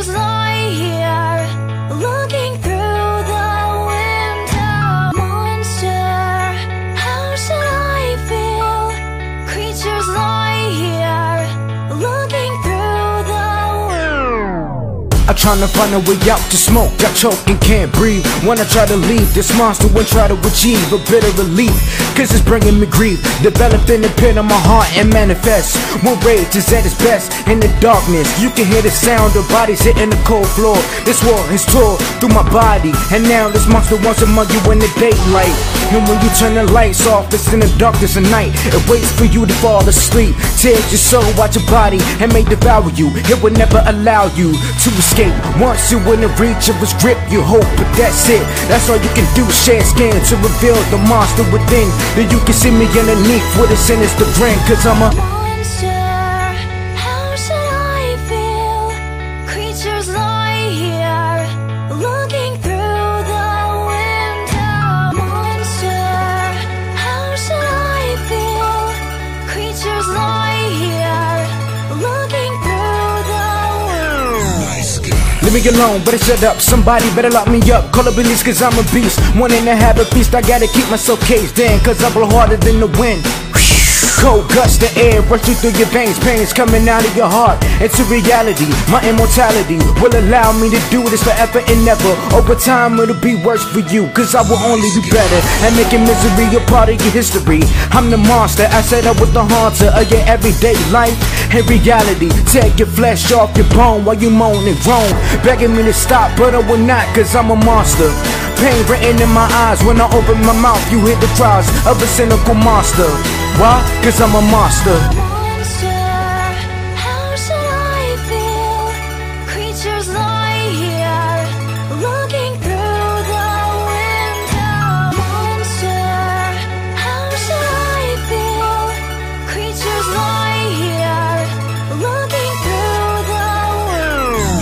Creatures lie here, looking through the window. Monster, how should I feel? Creatures lie here, looking through the window. I'm trying to find a way out to smoke, I choke and can't breathe. When I try to leave this monster and try to achieve a bit of relief, cause it's bringing me grief, developed in the pit of my heart and manifest. When rage is at its best in the darkness, you can hear the sound of bodies hitting the cold floor. This war has tore through my body, and now this monster wants among you in the daylight. And when you turn the lights off, it's in the darkness of night. It waits for you to fall asleep, tears your soul out your body and may devour you. It will never allow you to escape. Once you're in the reach of its grip, you hope, but that's it. That's all you can do, shed skin to reveal the monster within. Then you can see me underneath with a sinister grin, cause I'm a Monster, how should I feel? Creatures lie here, looking through the window. Monster, how should I feel? Creatures lie here, looking through the window. leave me alone, better shut up. Somebody better lock me up. Call the police cause I'm a beast. Wanting to have a feast, I gotta keep myself caged in, cause I blow harder than the wind. Cold gusts the air rushing through your veins, pains coming out of your heart into reality. My immortality will allow me to do this forever and never. Over time it'll be worse for you, cause I will only be better at making misery a part of your history. I'm the monster, I set up with the haunter of your everyday life and reality. Take your flesh off your bone while you moan and groan, begging me to stop, but I will not, cause I'm a monster. Pain written in my eyes when I open my mouth. You hear the cries of a cynical monster. Why? Cause I'm a monster. Monster, how should I feel? Creatures lie here, looking through the window. Monster, how should I feel? Creatures lie here, looking through the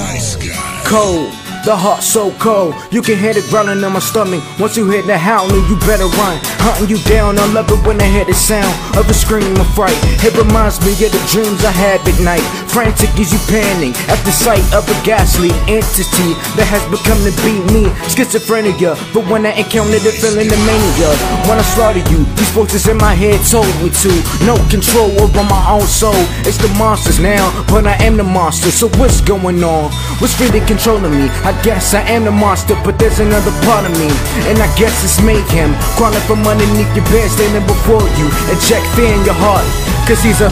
window. Cold, the heart so cold, you can hear the growling in my stomach. Once you hear the howling, you better run. Hunting you down, I love it when I hear the sound of a scream of fright. It reminds me of the dreams I had at night. Frantic as you panic at the sight of a ghastly entity that has become to be me. Schizophrenia, but when I encountered the feeling of mania, when I slaughter you, these voices in my head told me to. No control over my own soul. It's the monsters now, but I am the monster. So what's going on? What's really controlling me? I guess I am the monster, but there's another part of me, and I guess it's mayhem, crawling from underneath your bed, standing before you, and check fear in your heart, cause he's a